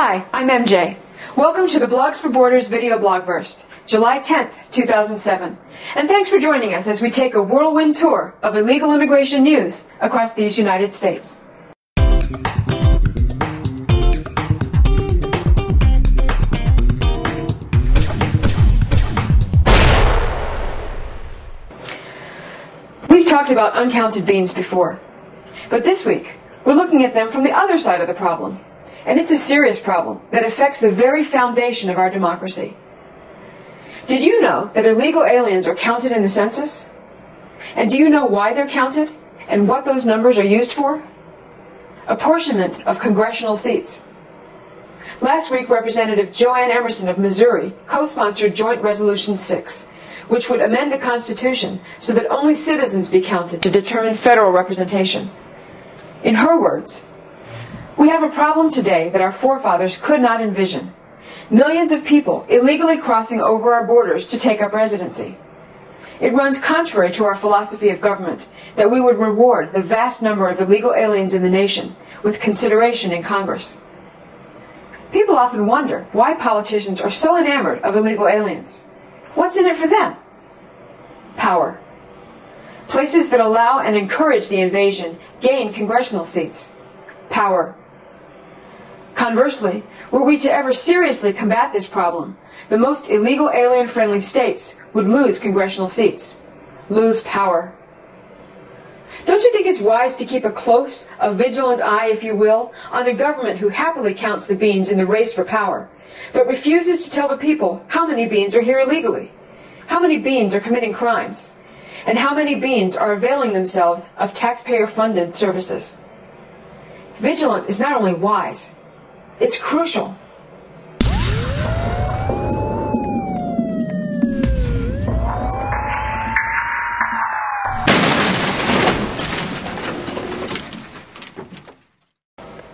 Hi, I'm MJ. Welcome to the Blogs for Borders video blogverse, July 10th, 2007. And thanks for joining us as we take a whirlwind tour of illegal immigration news across these United States. We've talked about uncounted beans before, but this week we're looking at them from the other side of the problem. And it's a serious problem that affects the very foundation of our democracy. Did you know that illegal aliens are counted in the census? And do you know why they're counted and what those numbers are used for? Apportionment of congressional seats. Last week, Representative Joanne Emerson of Missouri co-sponsored Joint Resolution 6, which would amend the Constitution so that only citizens be counted to determine federal representation. In her words, "We have a problem today that our forefathers could not envision. Millions of people illegally crossing over our borders to take up residency. It runs contrary to our philosophy of government that we would reward the vast number of illegal aliens in the nation with consideration in Congress." People often wonder why politicians are so enamored of illegal aliens. What's in it for them? Power. Places that allow and encourage the invasion gain congressional seats. Power. Conversely, were we to ever seriously combat this problem, the most illegal alien-friendly states would lose congressional seats, lose power. Don't you think it's wise to keep a vigilant eye, if you will, on a government who happily counts the beans in the race for power, but refuses to tell the people how many beans are here illegally, how many beans are committing crimes, and how many beans are availing themselves of taxpayer-funded services? Vigilant is not only wise, it's crucial.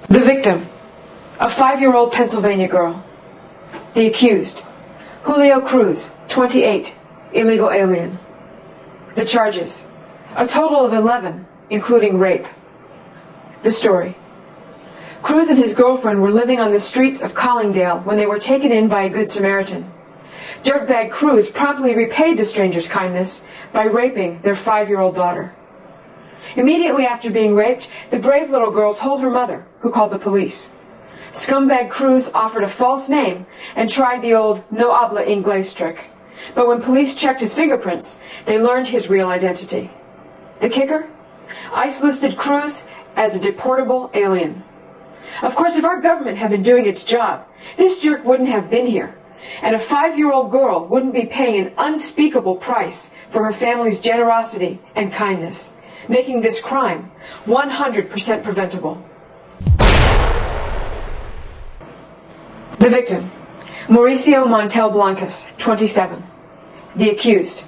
The victim, a 5-year-old Pennsylvania girl. The accused, Julio Cruz, 28, illegal alien. The charges, a total of 11, including rape. The story. Cruz and his girlfriend were living on the streets of Collingdale when they were taken in by a Good Samaritan. Dirtbag Cruz promptly repaid the stranger's kindness by raping their 5-year-old daughter. Immediately after being raped, the brave little girl told her mother, who called the police. Scumbag Cruz offered a false name and tried the old no habla inglés trick. But when police checked his fingerprints, they learned his real identity. The kicker? ICE listed Cruz as a deportable alien. Of course, if our government had been doing its job, this jerk wouldn't have been here, and a 5-year-old girl wouldn't be paying an unspeakable price for her family's generosity and kindness, making this crime 100% preventable. The victim, Mauricio Montel Blancas, 27. The accused,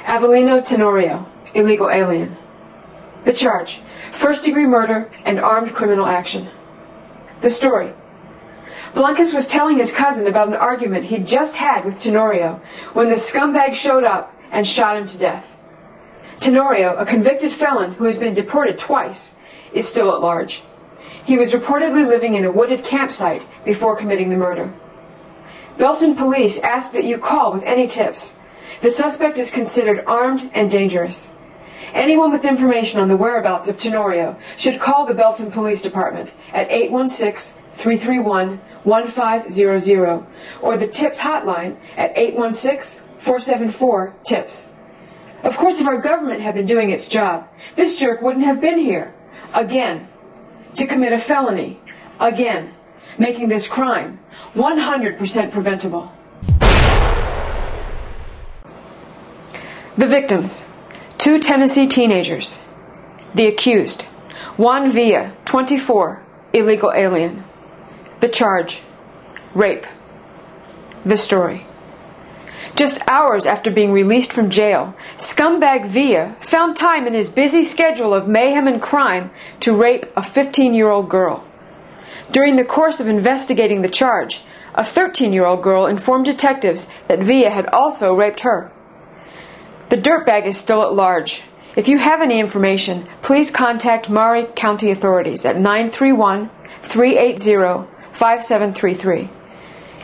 Avelino Tenorio, illegal alien. The charge, first-degree murder and armed criminal action. The story. Blancas was telling his cousin about an argument he'd just had with Tenorio when the scumbag showed up and shot him to death. Tenorio, a convicted felon who has been deported twice, is still at large. He was reportedly living in a wooded campsite before committing the murder. Belton police ask that you call with any tips. The suspect is considered armed and dangerous. Anyone with information on the whereabouts of Tenorio should call the Belton Police Department at 816-331-1500 or the TIPS hotline at 816-474-TIPS. Of course, if our government had been doing its job, this jerk wouldn't have been here, again, to commit a felony, again, making this crime 100% preventable. The victims, 2 Tennessee teenagers. The accused, Juan Villa, 24, illegal alien. The charge, rape. The story. Just hours after being released from jail, scumbag Villa found time in his busy schedule of mayhem and crime to rape a 15-year-old girl. During the course of investigating the charge, a 13-year-old girl informed detectives that Villa had also raped her. The dirtbag is still at large. If you have any information, please contact Maury County authorities at 931-380-5555. 5733.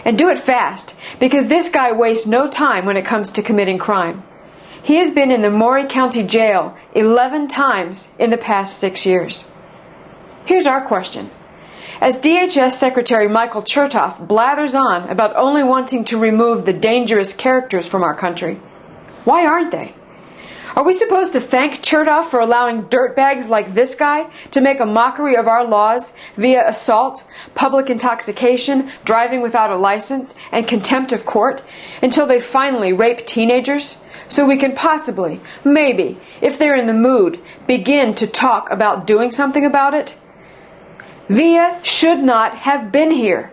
And do it fast, because this guy wastes no time when it comes to committing crime. He has been in the Maury County Jail 11 times in the past 6 years. Here's our question. As DHS Secretary Michael Chertoff blathers on about only wanting to remove the dangerous characters from our country, why aren't they? Are we supposed to thank Chertoff for allowing dirtbags like this guy to make a mockery of our laws via assault, public intoxication, driving without a license, and contempt of court until they finally rape teenagers? So we can possibly, maybe, if they're in the mood, begin to talk about doing something about it? Villa should not have been here.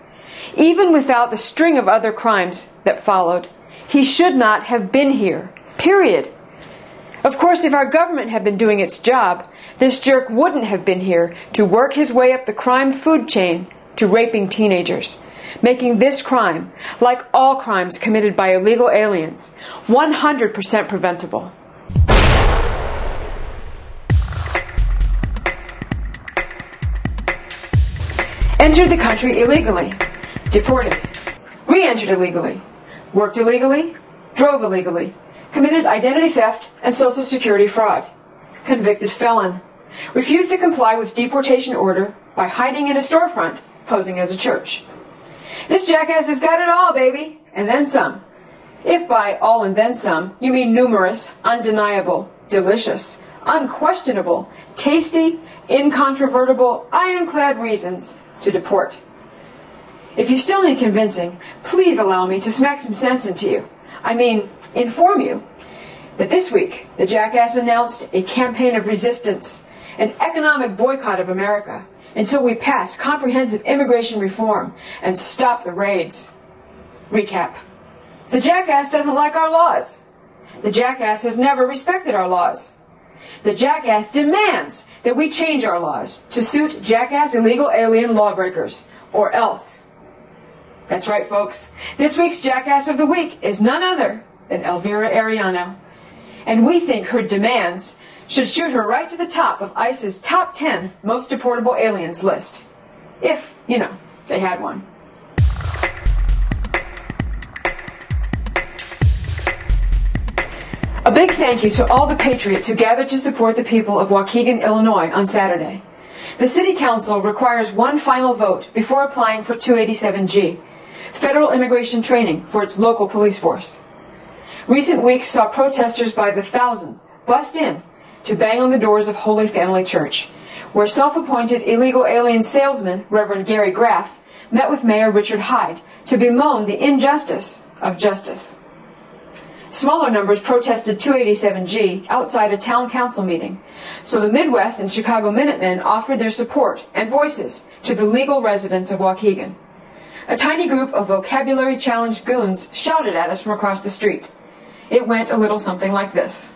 Even without the string of other crimes that followed, he should not have been here. Period. Of course, if our government had been doing its job, this jerk wouldn't have been here to work his way up the crime food chain to raping teenagers, making this crime, like all crimes committed by illegal aliens, 100% preventable. Entered the country illegally, deported. Re-entered illegally, worked illegally, drove illegally, committed identity theft and Social Security fraud, convicted felon, refused to comply with deportation order by hiding in a storefront, posing as a church. This jackass has got it all, baby, and then some. If by all and then some, you mean numerous, undeniable, delicious, unquestionable, tasty, incontrovertible, ironclad reasons to deport. If you still need convincing, please allow me to smack some sense into you. I mean, inform you that this week the jackass announced a campaign of resistance, an economic boycott of America, until we pass comprehensive immigration reform and stop the raids. Recap. The jackass doesn't like our laws. The jackass has never respected our laws. The jackass demands that we change our laws to suit jackass illegal alien lawbreakers, or else. That's right, folks. This week's Jackass of the Week is none other than Elvira Arellano. And we think her demands should shoot her right to the top of ICE's top 10 most deportable aliens list. If, they had one. A big thank you to all the patriots who gathered to support the people of Waukegan, Illinois on Saturday. The City Council requires one final vote before applying for 287G, federal immigration training for its local police force. Recent weeks saw protesters by the thousands bust in to bang on the doors of Holy Family Church, where self-appointed illegal alien salesman Reverend Gary Graff met with Mayor Richard Hyde to bemoan the injustice of justice. Smaller numbers protested 287G outside a town council meeting, so the Midwest and Chicago Minutemen offered their support and voices to the legal residents of Waukegan. A tiny group of vocabulary-challenged goons shouted at us from across the street. It went a little something like this.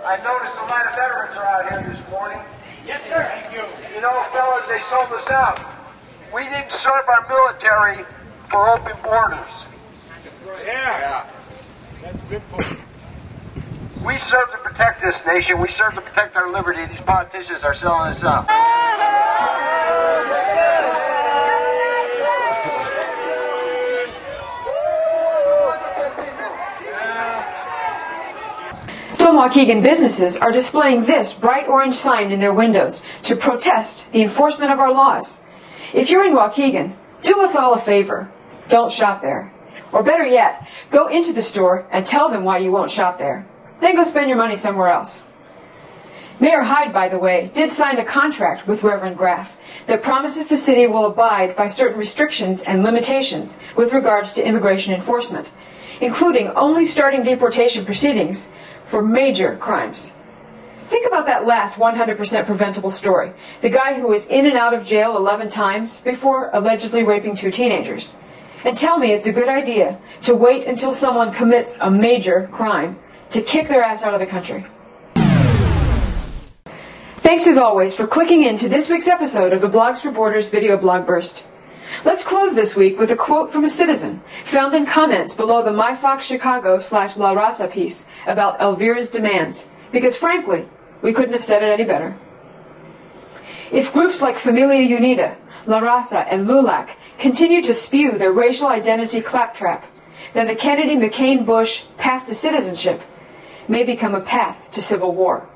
I noticed a lot of veterans are out here this morning. Yes, sir. Thank you. You know, fellas, they sold us out. We didn't serve our military for open borders. Yeah. That's a good point. We serve to protect this nation. We serve to protect our liberty. These politicians are selling us out. Some Waukegan businesses are displaying this bright orange sign in their windows to protest the enforcement of our laws. If you're in Waukegan, do us all a favor. Don't shop there. Or better yet, go into the store and tell them why you won't shop there. Then go spend your money somewhere else. Mayor Hyde, by the way, did sign a contract with Reverend Graff that promises the city will abide by certain restrictions and limitations with regards to immigration enforcement, including only starting deportation proceedings for major crimes. Think about that last 100% preventable story. The guy who was in and out of jail 11 times before allegedly raping 2 teenagers. And tell me it's a good idea to wait until someone commits a major crime to kick their ass out of the country. Thanks as always for clicking into this week's episode of the Blogs for Borders video blog burst. Let's close this week with a quote from a citizen found in comments below the MyFoxChicago/La Raza piece about Elvira's demands, because frankly, we couldn't have said it any better. If groups like Familia Unida, La Raza, and LULAC continue to spew their racial identity claptrap, then the Kennedy-McCain-Bush path to citizenship may become a path to civil war.